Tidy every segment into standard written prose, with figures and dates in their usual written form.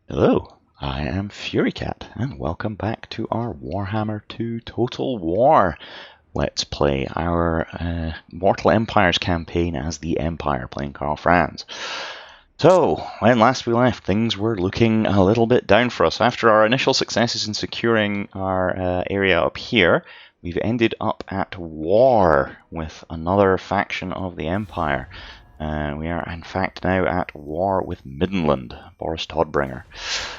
Hello, I am Furycat, and welcome back to our Warhammer 2 Total War Let's Play, our Mortal Empires campaign as the Empire, playing Karl Franz. So, when last we left, things were looking a little bit down for us. After our initial successes in securing our area up here, we've ended up at war with another faction of the Empire. We are, in fact, now at war with Middenland, Boris Todbringer.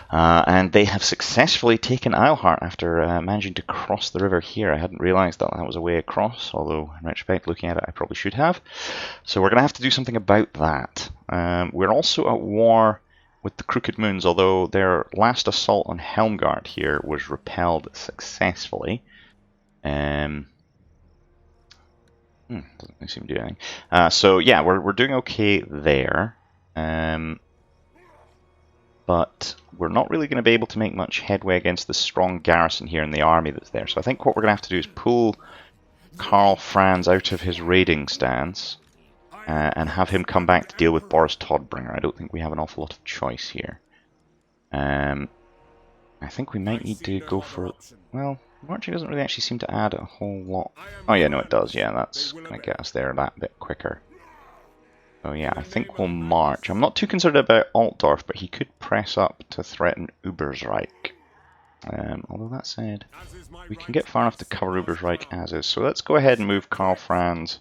And they have successfully taken Eilhart after managing to cross the river here. I hadn't realised that that was a way across, although, in retrospect, looking at it, I probably should have. So we're going to have to do something about that. We're also at war with the Crooked Moons, although their last assault on Helmgard here was repelled successfully. Doesn't really seem to do anything. So yeah, we're doing okay there. But we're not really going to be able to make much headway against the strong garrison here in the army that's there. So I think what we're going to have to do is pull Karl Franz out of his raiding stance and have him come back to deal with Boris Todbringer. I don't think we have an awful lot of choice here. I think we might need to go for... well, marching doesn't really actually seem to add a whole lot. Oh yeah, no it does, yeah, that's going to get us there that bit quicker. So yeah, I think we'll march. I'm not too concerned about Altdorf, but he could press up to threaten Ubersreich. Although that said, we can get far enough to cover Ubersreich as is. So let's go ahead and move Karl Franz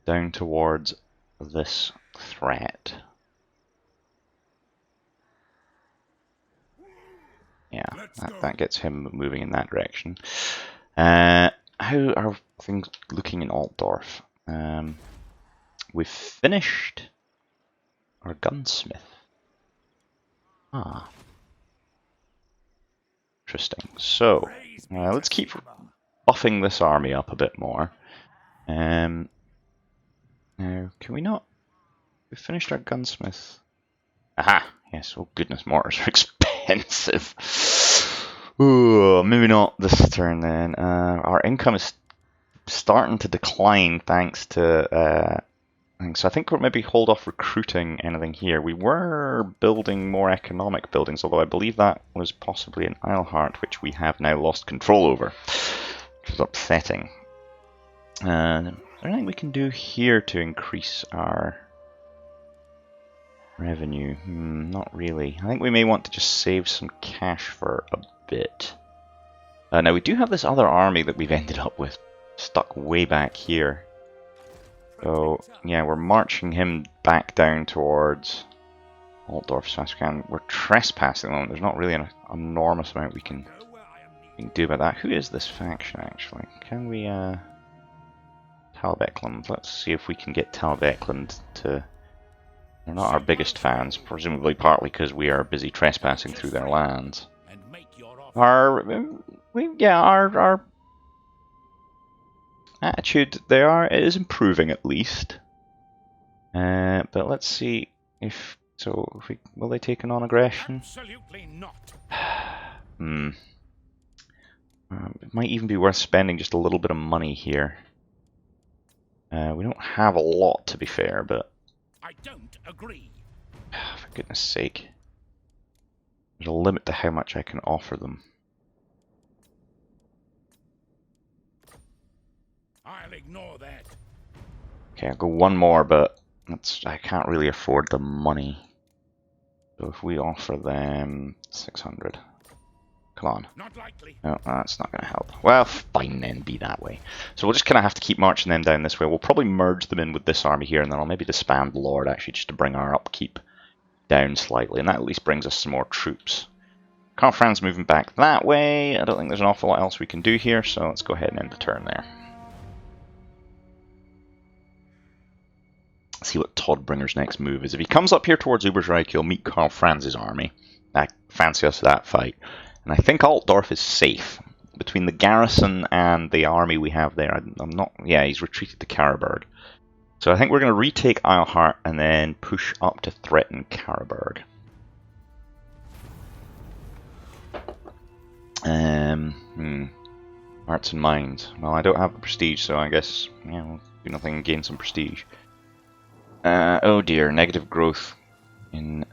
down towards this threat. Yeah, that gets him moving in that direction. How are things looking in Altdorf? We've finished our gunsmith. Ah. Interesting. So, let's keep buffing this army up a bit more. Now, can we not... we've finished our gunsmith. Aha! Yes, oh goodness, mortars are expensive. Ooh, maybe not this turn then. Our income is starting to decline thanks to... so I think we'll maybe hold off recruiting anything here. We were building more economic buildings, although I believe that was possibly in Eilhart, which we have now lost control over, which is upsetting. Is there anything we can do here to increase our revenue? Not really. I think we may want to just save some cash for a bit. Now we do have this other army that we've ended up with, stuck way back here. So, yeah, we're marching him back down towards Altdorf as fast as we can. We're trespassing at the moment. There's not really an enormous amount we can do about that. Who is this faction, actually? Can we, Talbeckland. Let's see if we can get Talbeckland to... they're not our biggest fans, presumably partly because we are busy trespassing through their lands. Our attitude it is improving at least. But let's see if will they take a non-aggression? Absolutely not. It might even be worth spending just a little bit of money here. We don't have a lot, to be fair, but I don't agree. for goodness sake, there's a limit to how much I can offer them. I'll ignore that. Okay, I'll go one more, but I can't really afford the money. So if we offer them 600, come on. Not likely. No, that's not going to help. Well, fine then, be that way. So we'll just kind of have to keep marching them down this way. We'll probably merge them in with this army here, and then I'll maybe disband Lord, actually, just to bring our upkeep down slightly, and that at least brings us some more troops. Karl Franz moving back that way. I don't think there's an awful lot else we can do here, so let's go ahead and end the turn there. See what Todbringer's next move is. If he comes up here towards Ubersreich, he'll meet Karl Franz's army. I fancy us that fight. And I think Altdorf is safe. Between the garrison and the army we have there, I'm not... yeah, he's retreated to Karaberg. So I think we're going to retake Eilhart and then push up to threaten Karaberg. Hearts and minds. Well, I don't have the prestige, so I guess, yeah, we'll do nothing and gain some prestige. Oh dear, negative growth in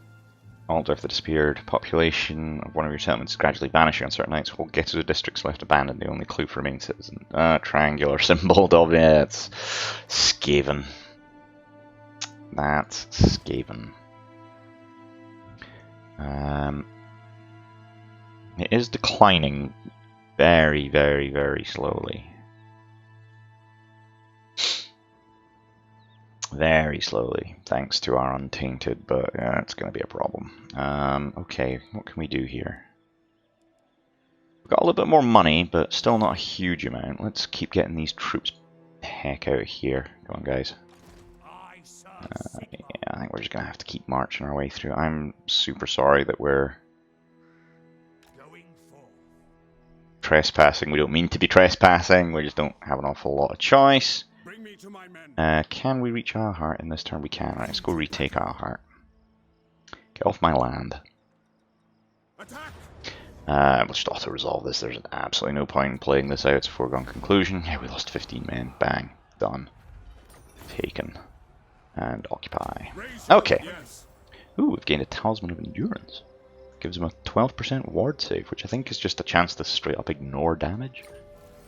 Altdorf the disappeared. Population of one of your settlements is gradually vanishing on certain nights. Whole ghetto districts left abandoned. The only clue for remaining citizen. Triangular symbol of it's Skaven. That's Skaven. It is declining very, very, very slowly. Very slowly, thanks to our untainted, but yeah, it's going to be a problem. Okay, what can we do here? We've got a little bit more money, but still not a huge amount. Let's keep getting these troops the heck out of here. Come on, guys. Yeah, I think we're just going to have to keep marching our way through. I'm super sorry that we're trespassing. We don't mean to be trespassing, we just don't have an awful lot of choice. Can we reach Isleheart in this turn? We can. Right, let's go retake Isleheart. Get off my land. We'll just auto-resolve this. There's absolutely no point in playing this out. It's a foregone conclusion. Yeah, we lost 15 men. Bang. Done. Taken. And occupy. Okay. Ooh, we've gained a Talisman of Endurance. Gives him a 12% ward save, which I think is just a chance to straight up ignore damage.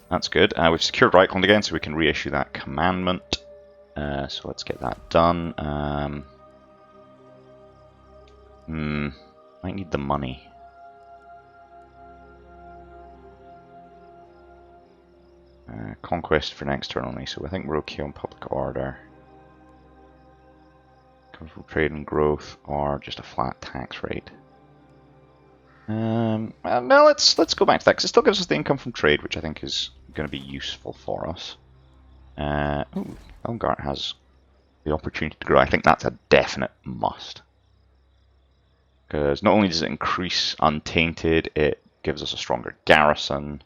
That's good. We've secured Reichland again, so we can reissue that commandment. So let's get that done. Might need the money. Conquest for next turn only, so I think we're okay on public order. Commercial trade and growth, or just a flat tax rate. No, let's go back to that because it still gives us the income from trade, which I think is going to be useful for us. Ooh, Elgart has the opportunity to grow. I think that's a definite must. Because not only does it increase Untainted, it gives us a stronger garrison,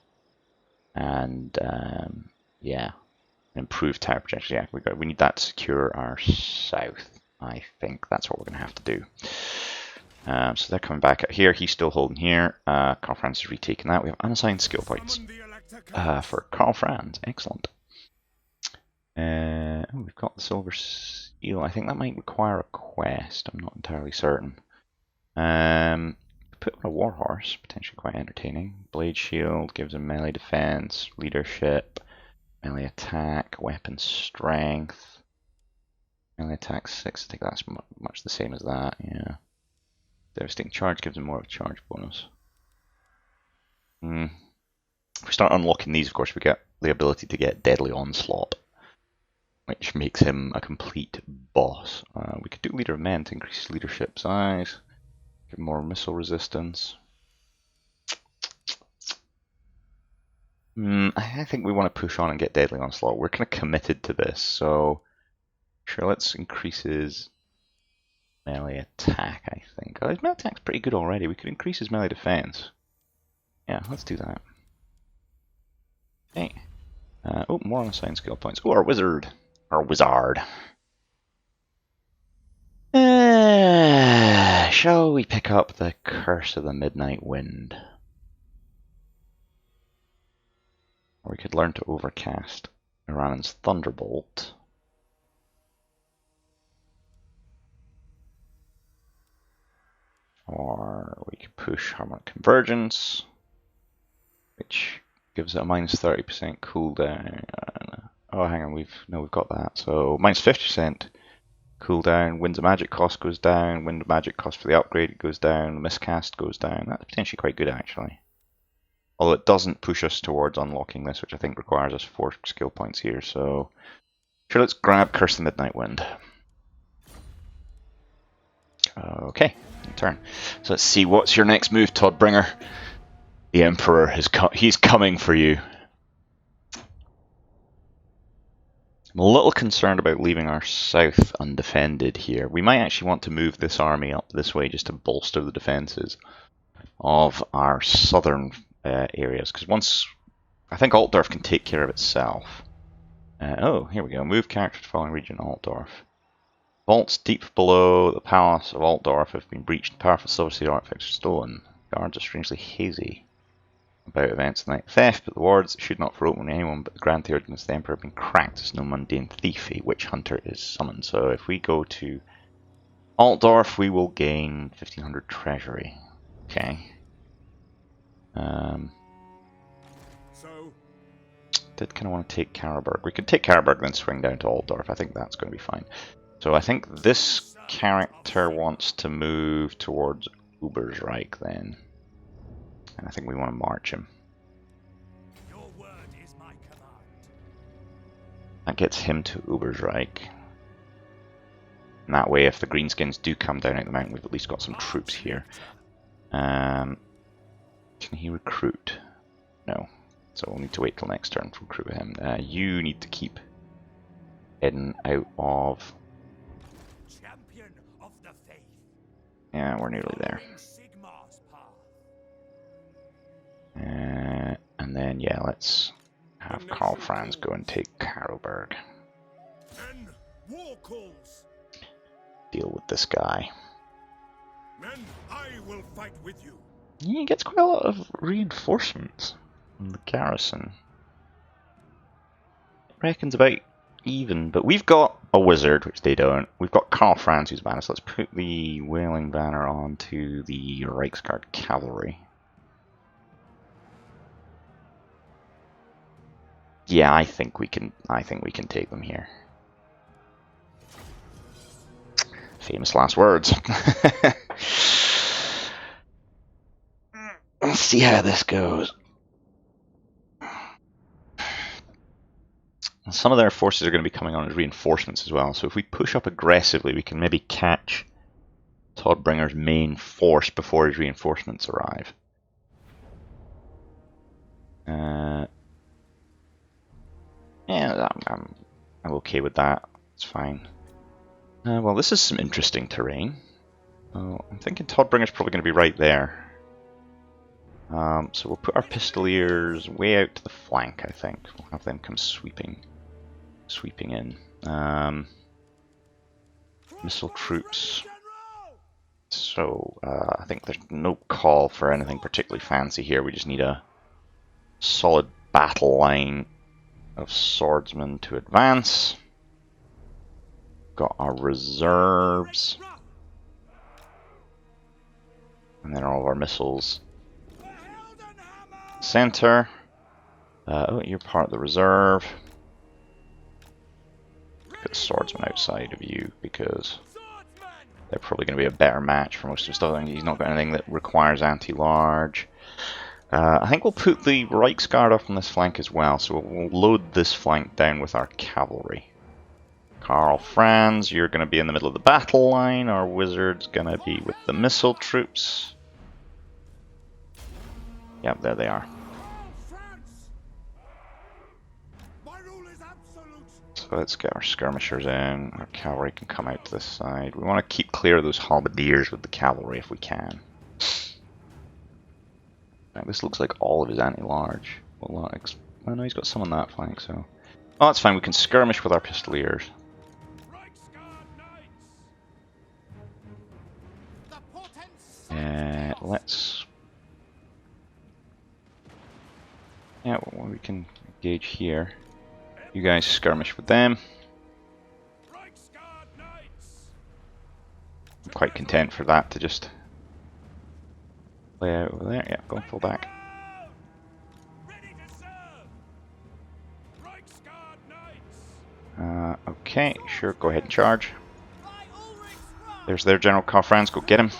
and yeah, improved tower projection. Yeah, we need that to secure our south. I think that's what we're going to have to do. So they're coming back out here. He's still holding here. Karl Franz is retaking that. We have unassigned skill points for Karl Franz. Excellent. Oh, we've got the silver seal. I think that might require a quest. I'm not entirely certain. Put on a warhorse, potentially quite entertaining. Blade shield gives him melee defense, leadership, melee attack, weapon strength. Melee attack 6. I think that's much the same as that. Yeah. Devastating charge gives him more of a charge bonus. If we start unlocking these, of course, we get the ability to get Deadly Onslaught, which makes him a complete boss. We could do Leader of Men to increase his leadership size, give him more missile resistance. I think we want to push on and get Deadly Onslaught. We're kind of committed to this, so sure, let's increase his melee attack, I think. Oh, his melee attack's pretty good already. We could increase his melee defense. Yeah, let's do that. Okay. Oh, more unassigned skill points. Oh, our wizard. Our wizard. Shall we pick up the Curse of the Midnight Wind? Or we could learn to overcast Iran's Thunderbolt. Or we could push Harmonic Convergence, which gives it a minus 30% cooldown. Oh, hang on, we've got that. So minus 50% cooldown. Winds of Magic cost goes down. Wind of Magic cost for the upgrade goes down. Miscast goes down. That's potentially quite good, actually. Although it doesn't push us towards unlocking this, which I think requires us 4 skill points here. So sure, let's grab Curse of the Midnight Wind. Okay, turn. So let's see, what's your next move, Todbringer? The Emperor he's coming for you. I'm a little concerned about leaving our south undefended here. We might actually want to move this army up this way just to bolster the defenses of our southern areas. Because once, I think Altdorf can take care of itself. Oh, here we go. Move character to following region, Altdorf. Vaults deep below the palace of Altdorf have been breached. Powerful silver artifacts are stolen. Guards are strangely hazy about events tonight. Theft, but the wards should not for open anyone but the Grand Theoden of the Emperor have been cracked as no mundane thief. A witch hunter is summoned. So if we go to Altdorf, we will gain 1500 treasury. Okay. So, Did kind of want to take Karlberg. We could take Karlberg then swing down to Altdorf. I think that's going to be fine. So I think this character wants to move towards Ubersreich then. And I think we want to march him. your word is my command. That gets him to Ubersreich. And that way, if the Greenskins do come down out the mountain, we've at least got some troops here. Can he recruit? No. So we'll need to wait till next turn to recruit him. You need to keep heading out of... Champion of the faith. Yeah, we're nearly there. Following Sigmar's path. And then, yeah, let's have Karl Franz go and take Karlberg. Men, war calls. Deal with this guy. Men, I will fight with you. He gets quite a lot of reinforcements from the garrison. Reckons about even, but we've got a wizard, which they don't. We've got Karl Franz, who's banner, so let's put the Wailing Banner onto the Reichsguard Cavalry. Yeah, I think we can take them here. Famous last words. Let's see how this goes. Some of their forces are going to be coming on as reinforcements as well, so if we push up aggressively, we can maybe catch Todbringer's main force before his reinforcements arrive. Yeah, I'm okay with that. It's fine. Well, this is some interesting terrain. I'm thinking Todbringer's probably going to be right there. So we'll put our Pistoliers way out to the flank, I think. We'll have them come sweeping in. Missile troops. So, I think there's no call for anything particularly fancy here. We just need a solid battle line of swordsmen to advance. Got our reserves. And then all of our missiles. Center. Oh, you're part of the reserve. Put swordsmen outside of you because they're probably going to be a better match for most of his stuff. He's not got anything that requires anti-large. I think we'll put the Reichsguard up on this flank as well, so we'll load this flank down with our cavalry. Karl Franz, you're going to be in the middle of the battle line. Our wizard's going to be with the missile troops. Yep, there they are. So let's get our skirmishers in. Our cavalry can come out to this side. We want to keep clear of those halberdiers with the cavalry if we can. Now, this looks like all of his anti-large. Well, oh no, he's got some on that flank, so... Oh, that's fine, we can skirmish with our pistoliers. Let's... Yeah, well, we can engage here. You guys skirmish with them. I'm quite content for that to just play out over there. Yeah, go and pull back. Okay, sure, go ahead and charge. There's their General Karl Franz, go get him.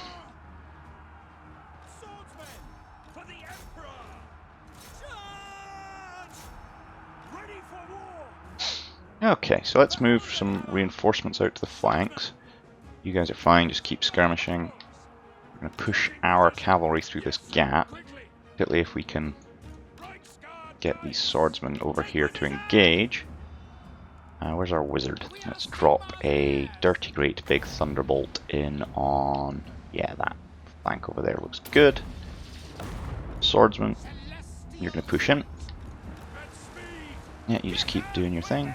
Okay, so let's move some reinforcements out to the flanks. You guys are fine, just keep skirmishing. We're going to push our cavalry through this gap, particularly if we can get these swordsmen over here to engage. Where's our wizard? Let's drop a dirty great big thunderbolt in on... yeah, that flank over there looks good. Swordsman, you're going to push in. Yeah, you just keep doing your thing.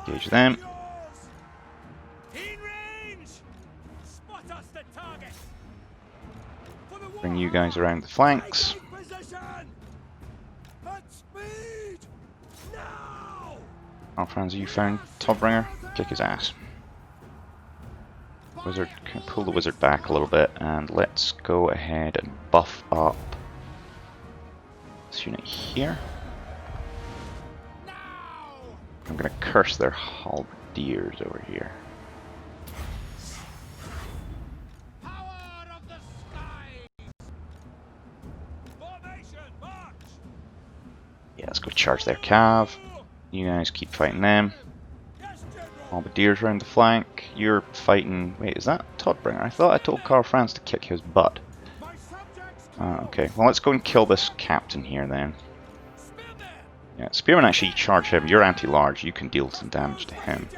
Engage them. Bring you guys around the flanks. Karl Franz, you found Todbringer? Kick his ass. Wizard, can pull the wizard back a little bit, and let's go ahead and buff up this unit here. I'm going to curse their halberdiers over here. Yeah, let's go charge their cav. You guys keep fighting them. Halberdiers around the flank. You're fighting... Wait, is that Todbringer? I thought I told Karl Franz to kick his butt. Okay, well let's go and kill this captain here then. Yeah, Spearman actually charge him. You're anti-large. You can deal some damage to him.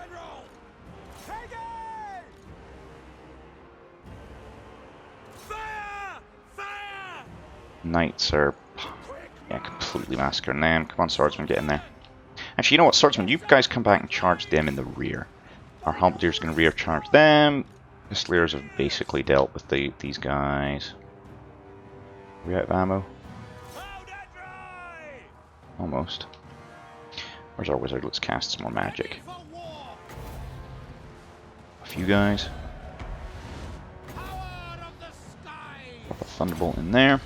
Knights are... yeah, completely massacring them. Come on, swordsman, get in there. Actually, you know what, swordsman, you guys come back and charge them in the rear. Our halberdiers going to rear charge them. The slayers have basically dealt with these guys. Are we out of ammo? Almost. Where's our wizard? Let's cast some more magic. A few guys. Pop a thunderbolt in there.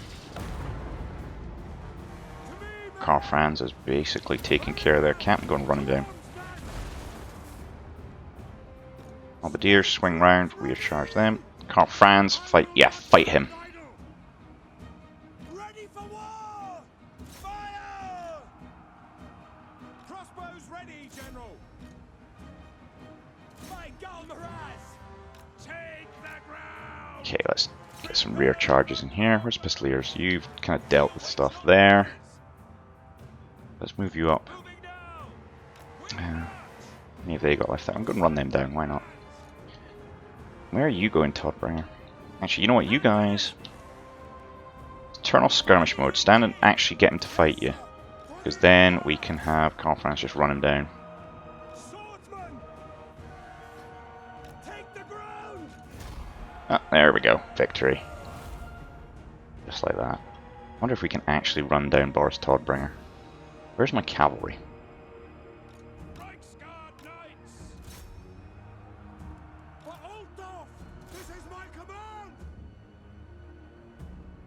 Karl Franz is basically taking care of their captain. Go and run him down. Halberdiers swing round. We charge them. Karl Franz, fight. Yeah, fight him. Ready for war! Fire! Crossbows ready, General. Fight Galmaraz! Take the ground! Okay, let's get some rear charges in here. Where's Pistoliers? You've kind of dealt with stuff there. Let's move you up. How many have they got left there? I'm going to run them down, why not? Where are you going, Todbringer? Actually, you know what, you guys... turn off skirmish mode, stand and actually get him to fight you. Because then we can have Karl Franz just run him down. Ah, there we go, victory. Just like that. I wonder if we can actually run down Boris Todbringer. Where's my cavalry?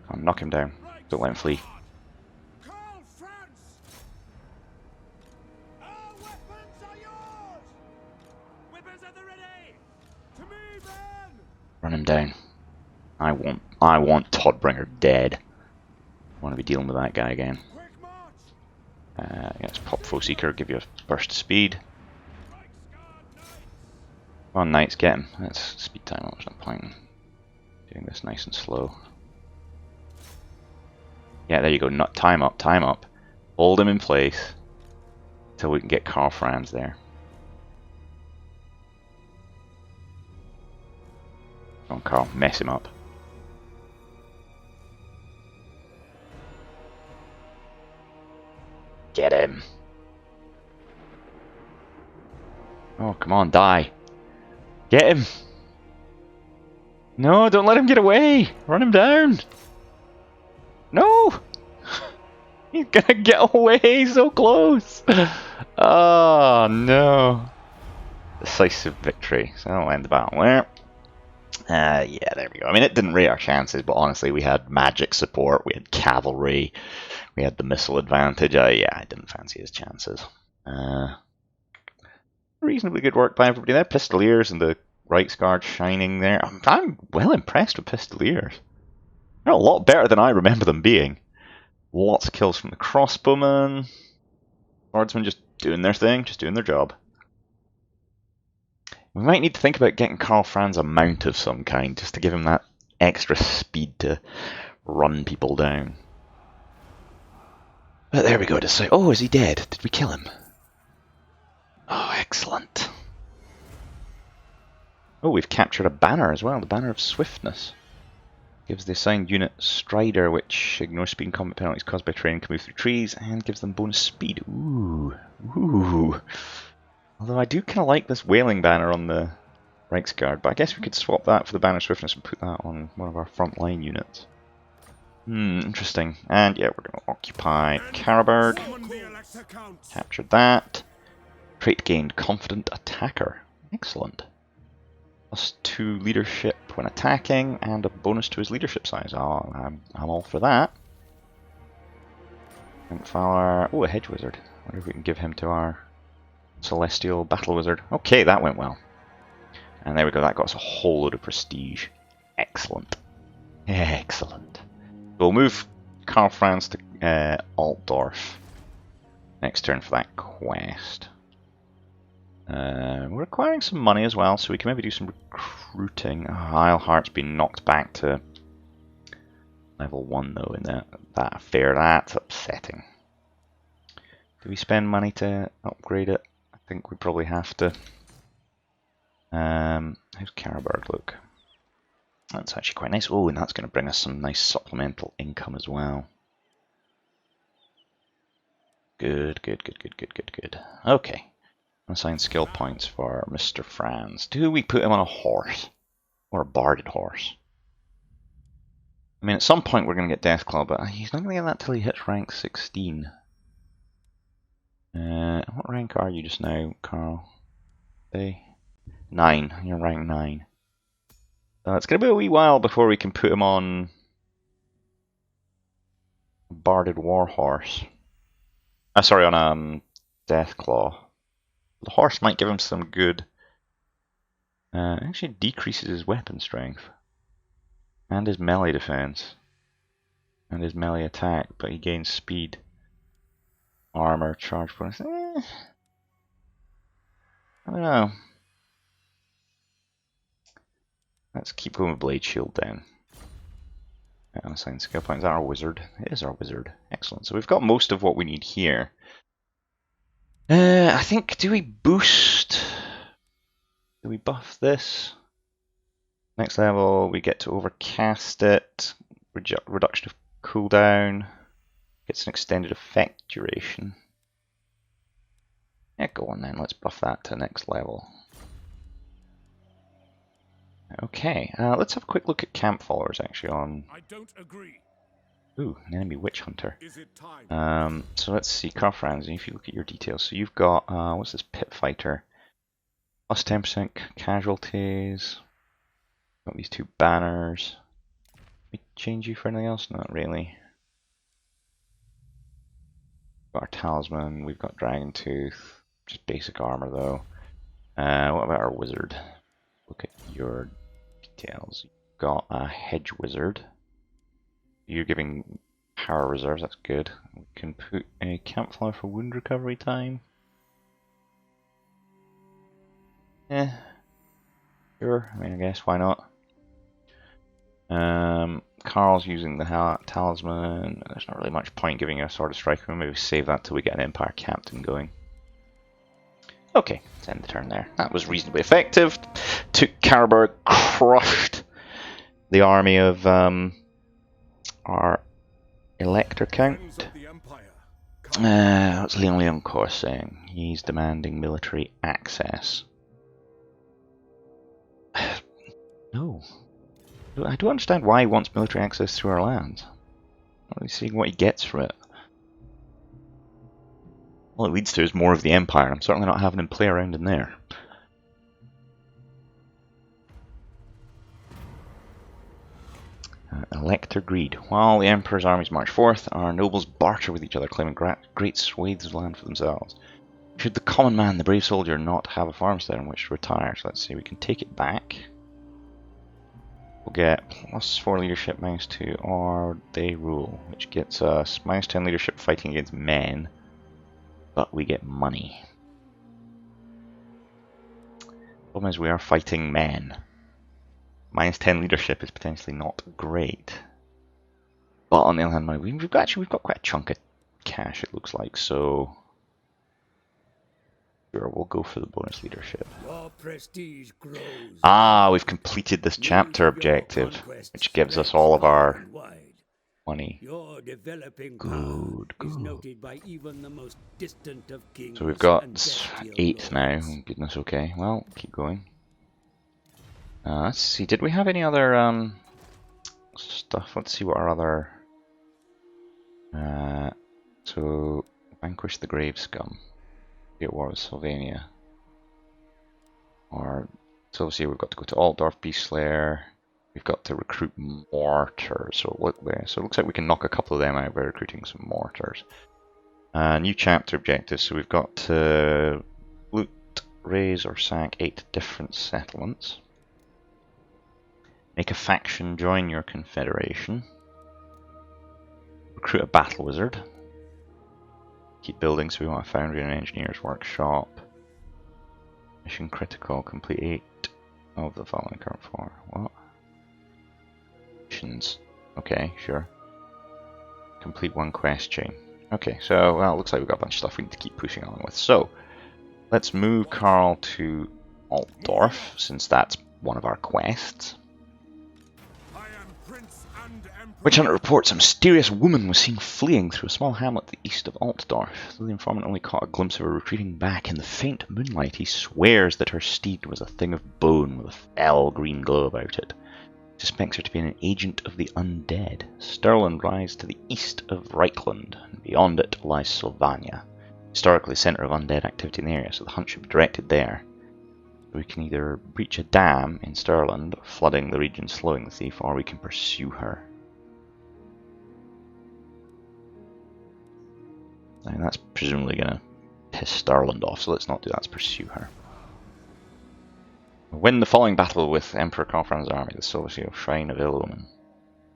Come on, knock him down. Don't let him flee. Karl Franz! Our weapons are yours! Whippers at the ready! To me, men! Run him down. I want Todbringer dead. I want to be dealing with that guy again. Yeah, let's pop Foe Seeker, give you a burst of speed. Come on, Knights, get him. That's speed time, there's no point in doing this nice and slow. Yeah, there you go, time up, time up. Hold him in place until we can get Karl Franz there. Come on, Karl, mess him up. Get him! Oh, come on, die! Get him! No, don't let him get away! Run him down! No! He's gonna get away so close! Oh, no. Decisive victory. So that'll end the battle there. Yeah, there we go. I mean, it didn't rate our chances, but honestly, we had magic support, we had cavalry, we had the missile advantage. Yeah, I didn't fancy his chances. Reasonably good work by everybody there. Pistoliers and the Reichsguard shining there. I'm well impressed with Pistoliers. They're a lot better than I remember them being. Lots of kills from the crossbowmen. Swordsmen just doing their thing, just doing their job. We might need to think about getting Karl Franz a mount of some kind, just to give him that extra speed to run people down. But there we go, to say, oh, is he dead? Did we kill him? Oh, excellent. Oh, we've captured a banner as well, the Banner of Swiftness. Gives the assigned unit Strider, which ignores speed and combat penalties caused by terrain, can move through trees, and gives them bonus speed. Ooh, ooh. Although I do kind of like this Wailing Banner on the Reichsguard, but I guess we could swap that for the Banner of Swiftness and put that on one of our frontline units. Interesting. And yeah, we're going to occupy Karaberg. Captured that. Trait gained Confident Attacker. Excellent. +2 leadership when attacking, and a bonus to his leadership size. Oh, I'm all for that. Campfire. Oh, a hedge wizard. I wonder if we can give him to our celestial battle wizard. Okay, that went well. And there we go, that got us a whole load of prestige. Excellent. Excellent. We'll move Karl Franz to Altdorf next turn for that quest. We're acquiring some money as well, so we can maybe do some recruiting. Oh, Isleheart's been knocked back to level 1 though in that affair. That's upsetting. Do we spend money to upgrade it? I think we probably have to. How's Caraberg look? That's actually quite nice. Oh, and that's going to bring us some nice supplemental income as well. Good, good, good, good, good, good, good. Okay. Assign skill points for Mr. Franz. Do we put him on a horse? Or a barded horse? I mean, at some point we're going to get Deathclaw, but he's not going to get that till he hits rank 16. What rank are you just now, Karl? 9. You're rank 9. It's going to be a wee while before we can put him on a barded warhorse. Sorry, on Deathclaw. The horse might give him some good. Actually decreases his weapon strength. And his melee defense. And his melee attack, but he gains speed. Armor, charge bonus. I don't know. Let's keep going with Blade Shield then. Unassign skill points. Is that our wizard? It is our wizard. Excellent. So we've got most of what we need here. I think, do we boost? Do we buff this? Next level, we get to overcast it. Reduction of cooldown. Gets an extended effect duration. Yeah, go on then. Let's buff that to next level. Okay, let's have a quick look at camp followers actually on. I don't agree. Ooh, an enemy witch hunter. Is it time? So let's see, Karl Franz, if you look at your details, so you've got what's this pit fighter? Plus 10% casualties. Got these 2 banners. We change you for anything else? Not really. Got our talisman. We've got dragon tooth. Just basic armor though. What about our wizard? Look at your details. You've got a hedge wizard. You're giving power reserves, that's good. We can put a campfire for wound recovery time. Sure, I mean, I guess, why not? Karl's using the talisman. There's not really much point giving a sword of strike. We'll maybe save that till we get an Empire captain going. Okay, let's end the turn there. That was reasonably effective. Took Caraberg, crushed the army of our Elector Count. What's Leon Leoncourt saying? He's demanding military access. No. I don't understand why he wants military access through our lands. I'm not really seeing what he gets from it. All it leads to is more of the Empire. I'm certainly not having him play around in there. Elector greed. While the Emperor's armies march forth, our nobles barter with each other, claiming great swathes of land for themselves. Should the common man, the brave soldier, not have a farmstead on which to retire? So let's see, we can take it back. We'll get +4 leadership, -2, or they rule, which gets us -10 leadership fighting against men, but we get money. Problem is we are fighting men. -10 leadership is potentially not great. But on the other hand, we've got quite a chunk of cash, it looks like, so sure, we'll go for the bonus leadership. Your prestige grows. We've completed this chapter objective, which gives us all of our money. Your developing Good, power is good. noted by even the most distant of kings. So we've got and bestial 8 now. lords. Oh, goodness, okay. Well, keep going. Let's see, did we have any other stuff? Let's see what our other... so, vanquish the grave scum. Be at war with Sylvania. Or So obviously we've got to go to Altdorf, Beastslayer. We've got to recruit mortars. So look there. So it looks like we can knock a couple of them out by recruiting some mortars. New chapter objectives. So we've got to loot, raise, or sack 8 different settlements. Make a faction join your confederation. Recruit a battle wizard. Keep building, so we want a foundry and an engineer's workshop. Mission critical. Complete 8 of the following current 4. What? Missions. Okay, sure. Complete 1 quest chain. Okay, so, well, it looks like we've got a bunch of stuff we need to keep pushing on with. So, let's move Karl to Altdorf, since that's one of our quests. Witch Hunter reports a mysterious woman was seen fleeing through a small hamlet to the east of Altdorf. Though the informant only caught a glimpse of her retreating back in the faint moonlight, he swears that her steed was a thing of bone with a fell green glow about it. He suspects her to be an agent of the undead. Stirland lies to the east of Reichland, and beyond it lies Sylvania, historically the centre of undead activity in the area, so the hunt should be directed there. We can either breach a dam in Stirland, flooding the region, slowing the thief, or we can pursue her. And that's presumably going to piss Stirland off, so let's not do that, let's pursue her. Win the following battle with Emperor Karl Franz's army, the Silver Shrine of Illumin.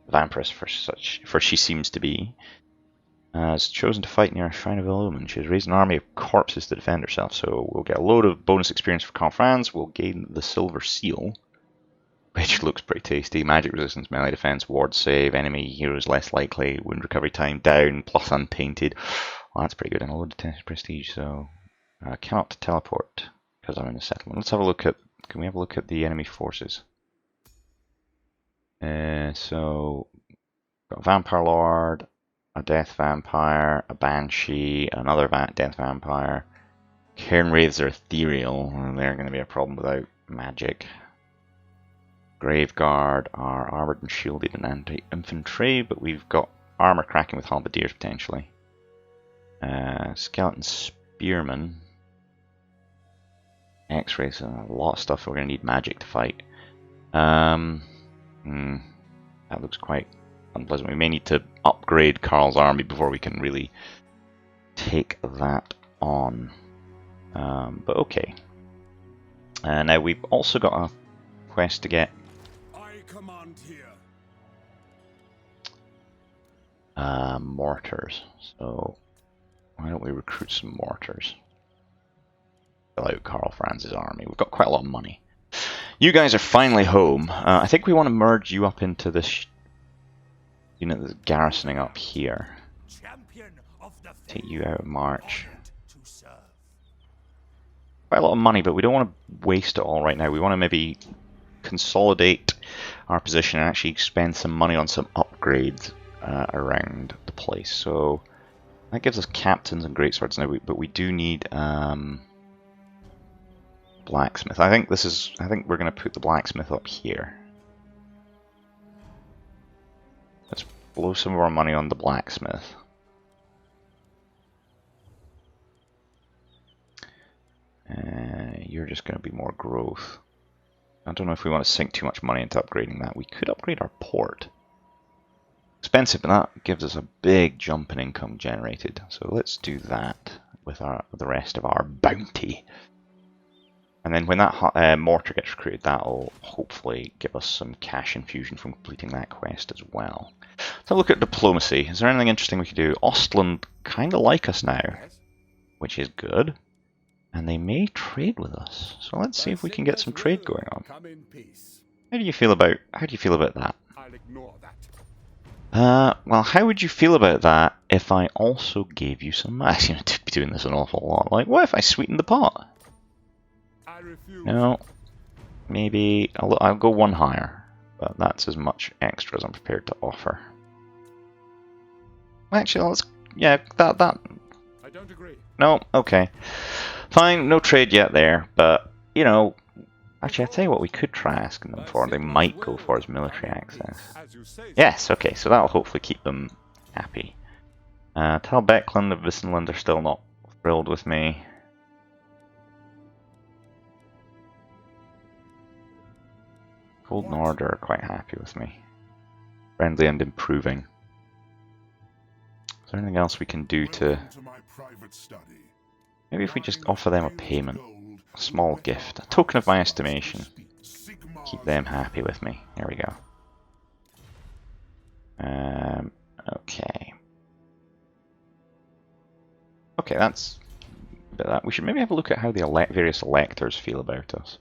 The Vampiress, for she seems to be, has chosen to fight near a Shrine of Illumin. She has raised an army of corpses to defend herself, so we'll get a load of bonus experience for Karl Franz, we'll gain the Silver Seal, which looks pretty tasty. Magic resistance, melee defense, ward save, enemy heroes less likely, wound recovery time down, plus untainted. Well, that's pretty good, and a load of prestige, so I cannot teleport because I'm in a settlement. Let's have a look at, can we have a look at the enemy forces? So, got a Vampire Lord, a Death Vampire, a Banshee, another Death Vampire. Cairn Wraiths are ethereal, and they're going to be a problem without magic. Graveguard are armoured and shielded and anti-infantry, but we've got armour cracking with halberdiers potentially. Skeleton Spearman. X-rays, a lot of stuff we're going to need magic to fight. That looks quite unpleasant. We may need to upgrade Karl's army before we can really take that on. But okay. Now we've also got a quest to get. I command here. Mortars. So why don't we recruit some mortars? Fill out Karl Franz's army. We've got quite a lot of money. You guys are finally home. I think we want to merge you up into this unit that's garrisoning up here. Take you out of March. Quite a lot of money, but we don't want to waste it all right now. We want to maybe consolidate our position and actually spend some money on some upgrades around the place. So that gives us captains and greatswords now, but we do need blacksmith. I think we're going to put the blacksmith up here. Let's blow some of our money on the blacksmith. You're just going to be more growth. I don't know if we want to sink too much money into upgrading that. We could upgrade our port. Expensive, but that gives us a big jump in income generated. So let's do that with the rest of our bounty. And then when that mortar gets recruited, that'll hopefully give us some cash infusion from completing that quest as well. Let's have a look at diplomacy. Is there anything interesting we could do? Ostland kind of like us now, which is good. And they may trade with us. So let's see if we can get some trade going on. How do you feel about that? I'll ignore that. Well, how would you feel about that if I also gave you some mass? You know, to be doing this an awful lot. Like, what if I sweetened the pot? I refuse. No, maybe I'll go one higher, but that's as much extra as I'm prepared to offer. Actually, that. I don't agree. No, okay. Fine, no trade yet there, but, you know, actually, I'll tell you what we could try asking them for. They might go for is military access. Yes, okay, so that'll hopefully keep them happy. Tell Beckland and Vissenland are still not thrilled with me. Golden Order are quite happy with me. Friendly and improving. Is there anything else we can do to... Maybe if we just offer them a payment. A small gift. A token of my estimation. Keep them happy with me. There we go. Okay. Okay, that's... We should maybe have a look at how the various electors feel about us.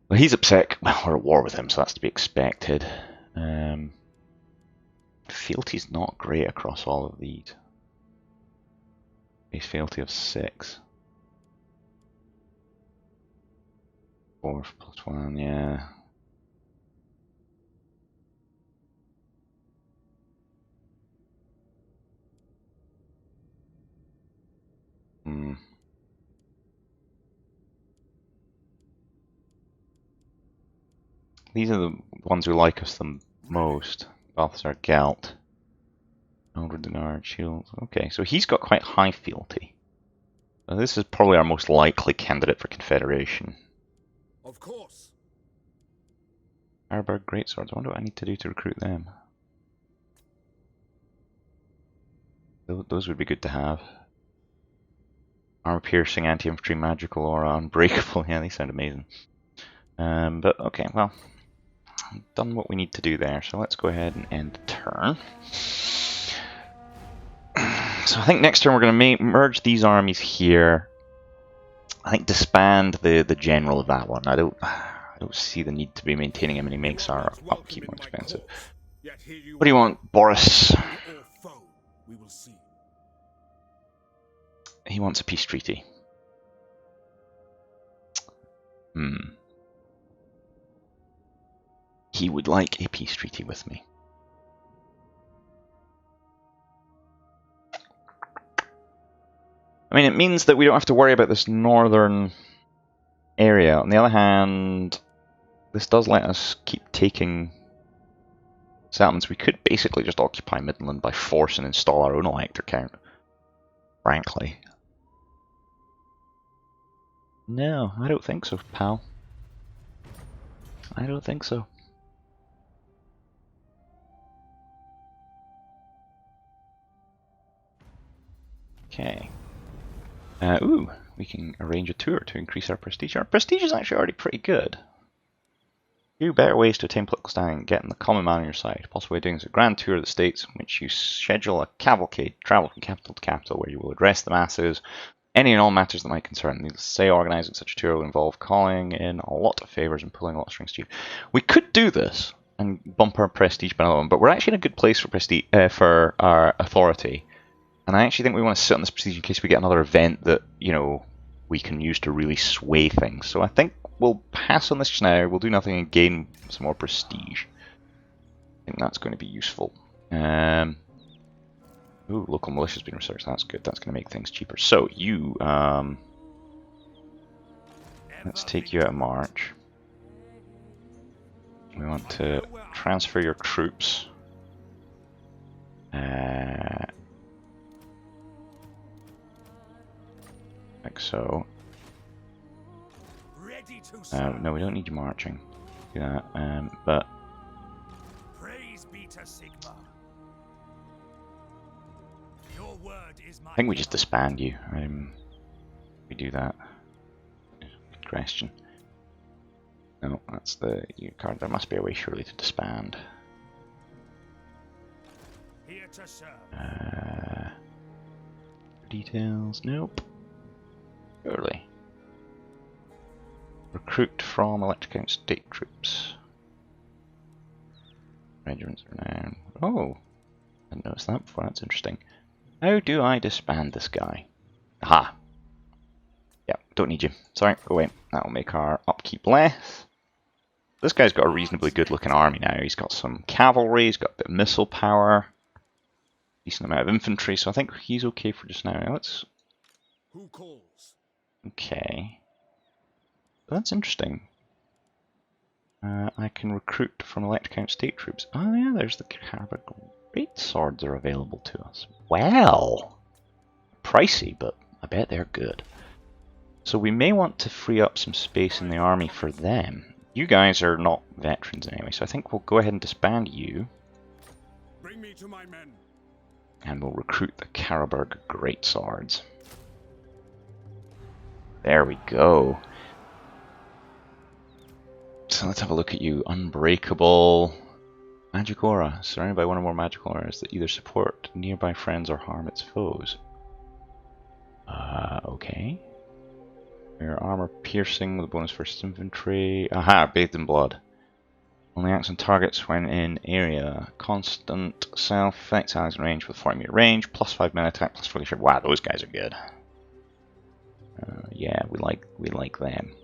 Well, he's upset. Well, we're at war with him, so that's to be expected. Fealty's not great across all of these. Base fealty of 6. 4 plus 1, yeah. These are the ones who like us the most. Balthazar Gelt. Eldred Denard Shield. Okay, so he's got quite high fealty. Now, this is probably our most likely candidate for Confederation. Of course. Fireberg Greatswords. I wonder what I need to do to recruit them. Those would be good to have. Armor piercing, anti-infantry, magical aura, unbreakable. Yeah, they sound amazing. But okay, well, done what we need to do there. So let's go ahead and end the turn. So I think next turn we're going to merge these armies here. I think disband the general of that one. I don't see the need to be maintaining him, and he makes our upkeep more expensive. What do you want, Boris? He wants a peace treaty. He would like a peace treaty with me. I mean, it means that we don't have to worry about this northern area. On the other hand, this does let us keep taking settlements. We could basically just occupy Midland by force and install our own elector count, frankly. No, I don't think so, pal. I don't think so. Okay. Ooh, we can arrange a tour to increase our prestige. Our prestige is actually already pretty good. Few better ways to attain political standing: getting the common man on your side. Possible way of doing is a grand tour of the states, in which you schedule a cavalcade, travel from capital to capital, where you will address the masses, any and all matters that might concern them. Needless to say, organising such a tour will involve calling in a lot of favours and pulling a lot of strings to you. We could do this and bump our prestige by another one, but we're actually in a good place for prestige for our authority. And I actually think we want to sit on this prestige in case we get another event that, you know, we can use to really sway things. So I think we'll pass on this just now. We'll do nothing and gain some more prestige. I think that's going to be useful. Ooh, local militia's been researched. That's good. That's going to make things cheaper. So you, let's take you out of March. We want to transfer your troops. Like so. No, we don't need you marching. Do that. But Praise be to Sigma. Your word is my I think we just disband you. We do that. Good question. No, that's the card. There must be a way, surely, to disband. Here to serve. Details. Nope. Surely. Recruit from electric count state troops. Regiments renown. Oh, I didn't notice that before. That's interesting. How do I disband this guy? Aha. Yeah, don't need you. Sorry, go away. That will make our upkeep less. This guy's got a reasonably good looking army now. He's got some cavalry, he's got a bit of missile power, decent amount of infantry, so I think he's okay for just now. Let's... Who calls? Okay. That's interesting. I can recruit from electric count state troops. Oh yeah, there's the Karabakh great swords are available to us. Well, pricey, but I bet they're good. So we may want to free up some space in the army for them, You guys are not veterans anyway, so I think we'll go ahead and disband you. Bring me to my men. And we'll recruit the Karaberg Greatswords. There we go. So let's have a look at you. Unbreakable. Magic Aura. Surrounded by one or more magic auras that either support nearby friends or harm its foes. Okay. Your armor piercing with a bonus first infantry. Aha, bathed in blood. Only acts on targets when in area. Constant self effects, allies in range with 40-meter range, plus 5 men attack, plus 40 shot. Wow, those guys are good. Yeah, we like them.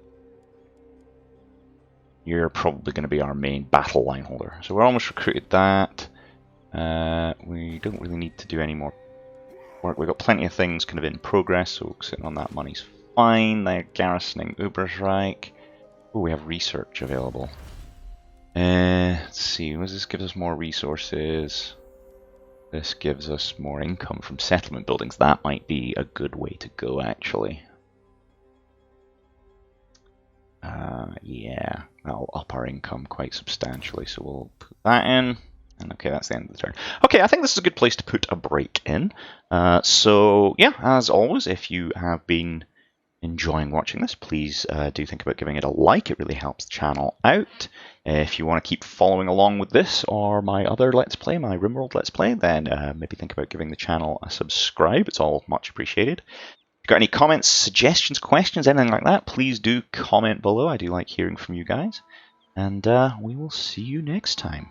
You're probably going to be our main battle line holder. So we're almost recruited that. We don't really need to do any more work. We've got plenty of things kind of in progress, so sitting on that money's fine. They're garrisoning Ubersreich. Oh, we have research available. Let's see, does this give us more resources? This gives us more income from settlement buildings. That might be a good way to go, actually. Yeah, that'll up our income quite substantially, so we'll put that in. And okay, that's the end of the turn. Okay, I think this is a good place to put a break in. So yeah, as always, if you have been enjoying watching this, please do think about giving it a like. It really helps the channel out. If you want to keep following along with this or my other Let's Play, my RimWorld Let's Play, then maybe think about giving the channel a subscribe. It's all much appreciated. If you've got any comments, suggestions, questions, anything like that, please do comment below. I do like hearing from you guys. And we will see you next time.